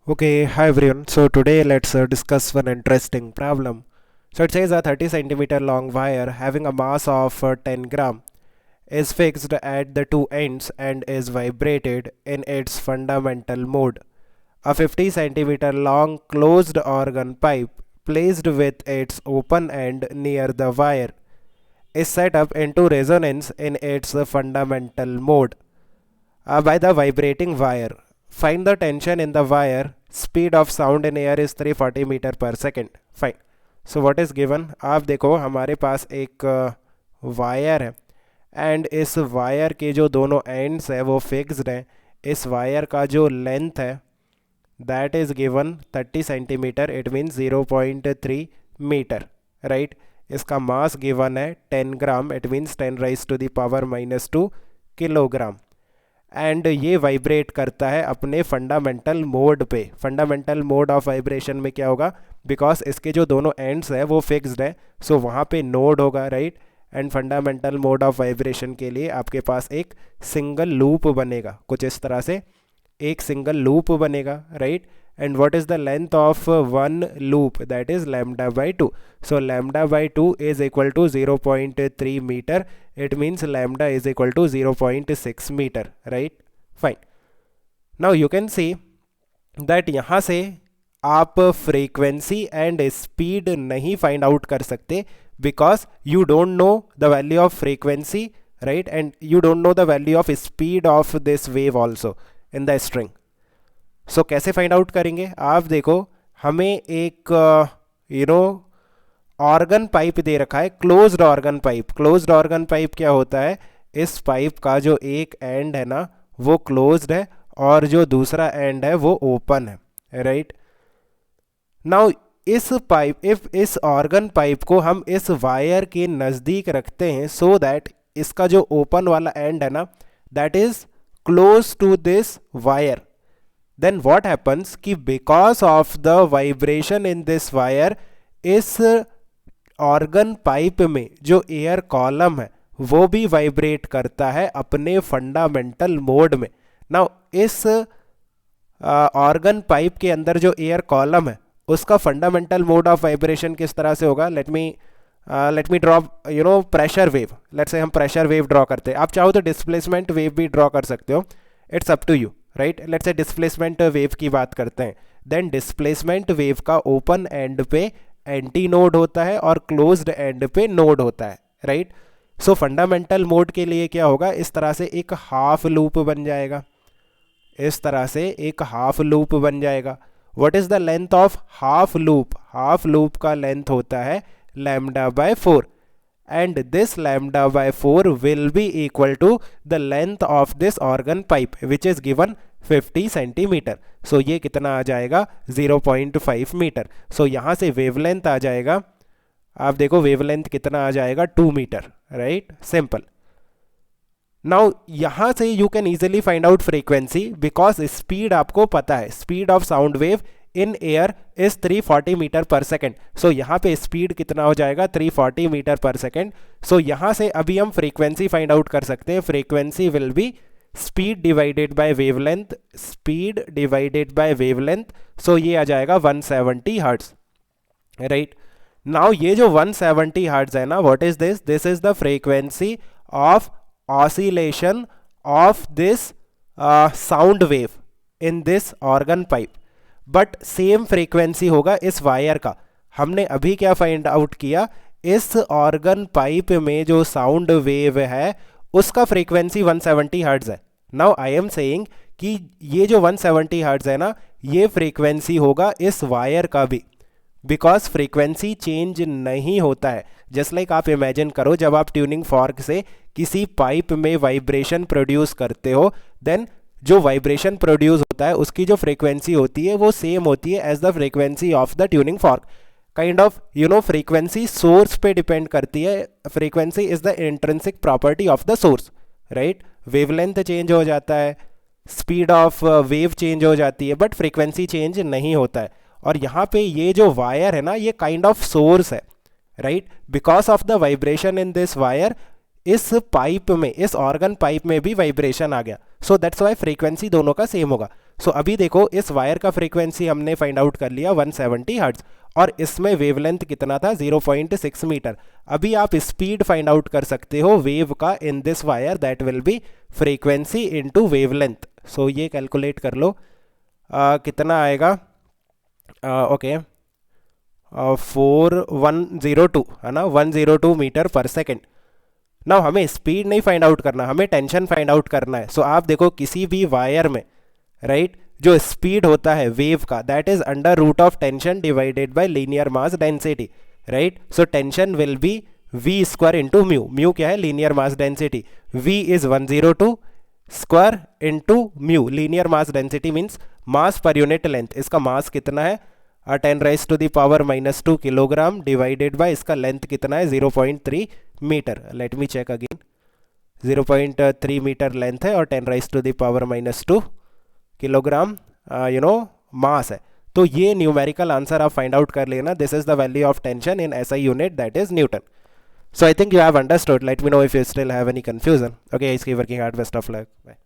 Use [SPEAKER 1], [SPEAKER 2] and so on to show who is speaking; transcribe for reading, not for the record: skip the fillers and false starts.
[SPEAKER 1] Okay, hi everyone. So today let's discuss one interesting problem. So it says a 30 centimeter long wire having a mass of 10 gram is fixed at the two ends and is vibrated in its fundamental mode. A 50 centimeter long closed organ pipe placed with its open end near the wire is set up into resonance in its fundamental mode by the vibrating wire. Find the tension in the wire. Speed of sound in air is 340 metre per second. Fine. So what is given. आप देखो हमारे पास एक wire है and इस wire के जो दोनों ends है वो फिक्स्ड हैं. इस वायर का जो लेंथ है that is given 30 centimetre. It means 0.3 metre. Right. इसका मास गिवन है 10 gram. It means 10 raise to the power -2 kilogram. And ये वाइब्रेट करता है अपने फंडामेंटल मोड पे. फंडामेंटल मोड ऑफ वाइब्रेशन में क्या होगा, बिकॉज इसके जो दोनों एंड्स हैं वो फिक्स्ड है, सो वहाँ पे नोड होगा. Right. And fundamental mode of vibration के लिए आपके पास एक सिंगल लूप बनेगा, कुछ इस तरह से एक सिंगल लूप बनेगा. Right. and what is the length of one loop, that is lambda by 2. So lambda by 2 is equal to 0.3 meter. It means lambda is equal to 0.6 meter. Right. Fine. Now you can see that यहाँ से आप frequency and speed नहीं find out कर सकते because you don't know the value of frequency. Right. And you don't know the value of speed of this wave also in the string. So कैसे find out करेंगे. आप देखो हमें एक organ pipe दे रखा है, closed organ pipe. Closed organ pipe क्या होता है, इस पाइप का जो एक एंड है ना वो क्लोज्ड है और जो दूसरा एंड है वो ओपन है. राइट. नाउ इस ऑर्गन पाइप को हम इस वायर के नज़दीक रखते हैं सो दैट इसका जो ओपन वाला एंड है ना that is close to this wire. then what happens कि because of the vibration in this wire, इस ऑर्गन पाइप में जो एयर कॉलम है वो भी वाइब्रेट करता है अपने फंडामेंटल मोड में. नाउ इस ऑर्गन पाइप के अंदर जो एयर कॉलम है उसका फंडामेंटल मोड ऑफ वाइब्रेशन किस तरह से होगा. Let me draw pressure wave. Let's say हम प्रेशर वेव ड्रॉ करते हैं. आप चाहो तो डिस्प्लेसमेंट वेव भी ड्रॉ कर सकते हो. It's up to you. Right. Let's say displacement wave की बात करते हैं. देन डिस्प्लेसमेंट वेव का ओपन एंड पे एंटी नोड होता है और क्लोज्ड एंड पे नोड होता है. राइट. सो फंडामेंटल मोड के लिए क्या होगा, इस तरह से एक हाफ लूप बन जाएगा. इस तरह से एक हाफ लूप बन जाएगा. What is the length of half loop. Half loop का लेंथ होता है lambda by 4 and this lambda by 4 will be equal to the length of this organ pipe which is given 50 centimeter. so ये कितना आ जाएगा 0.5 metre. so यहाँ से wavelength आ जाएगा, आप देखो वेवलेंथ कितना आ जाएगा 2 मीटर. राइट. सिंपल. नाउ यहाँ से you can easily find out frequency because speed आपको पता है. Speed of sound wave in air is 340 metre per second. So यहाँ पे स्पीड कितना हो जाएगा 340 मीटर पर सेकेंड. सो यहाँ से अभी हम फ्रीक्वेंसी फाइंड आउट कर सकते हैं. Frequency will be speed divided by wavelength. Speed divided by wavelength. So ये आ जाएगा 170 हर्ट्ज. राइट. नाउ ये जो 170 हर्ट्ज है ना, what is this. This is the frequency of oscillation of this sound wave in this organ pipe. But same frequency होगा इस wire का. हमने अभी क्या फाइंड आउट किया, इस ऑर्गन पाइप में जो साउंड वेव है उसका फ्रीक्वेंसी 170 हर्ट्ज है. नाउ आई एम सेइंग कि ये जो 170 हर्ट्ज है ना ये फ्रीक्वेंसी होगा इस वायर का भी बिकॉज फ्रीक्वेंसी चेंज नहीं होता है. जस्ट लाइक आप इमेजिन करो जब आप ट्यूनिंग फॉर्क से किसी पाइप में वाइब्रेशन प्रोड्यूस करते हो देन जो वाइब्रेशन प्रोड्यूस होता है उसकी जो फ्रीक्वेंसी होती है वो सेम होती है as the frequency of the tuning fork. Kind of frequency source पे डिपेंड करती है. Frequency is the intrinsic property of the source. Right. Wavelength change हो जाता है, स्पीड ऑफ वेव चेंज हो जाती है बट फ्रीक्वेंसी चेंज नहीं होता है. और यहाँ पे ये जो वायर है ना ये काइंड ऑफ सोर्स है. Right. Because of the vibration in this wire इस पाइप में, इस ऑर्गन पाइप में भी वाइब्रेशन आ गया. सो दैट्स वाई फ्रीक्वेंसी दोनों का सेम होगा. सो अभी देखो इस वायर का फ्रीक्वेंसी हमने फाइंड आउट कर लिया 170 हर्ट्ज और इसमें वेवलेंथ कितना था 0.6 मीटर। अभी आप स्पीड फाइंड आउट कर सकते हो वेव का in this wire, that will be frequency into wavelength. So ये कैलकुलेट कर लो कितना आएगा। ओके 4102 है ना, 102 मीटर पर सेकेंड। नाउ हमें स्पीड नहीं फाइंड आउट करना, हमें टेंशन फाइंड आउट करना है। सो आप देखो किसी भी वायर में राइट जो स्पीड होता है वेव का that is under root of tension divided by linear mass density, right. So tension will be v square into mu. Mu क्या है? Linear mass density. v is 102 square into mu. Linear mass density means mass per unit length. इसका mass कितना है 10 raise to the power -2 kilogram divided by इसका length कितना है 0.3 metre. Let me check again, 0.3 metre length है और 10 raise to the power -2 kilogram mass है। तो ये न्यूमेरिकल आंसर आप फाइंड आउट कर लेना। This is the value of tension in SI unit, that is newton. So I think you have understood. Let me know if you still have any confusion. Okay, guys, keep working hard. Best of luck. Bye.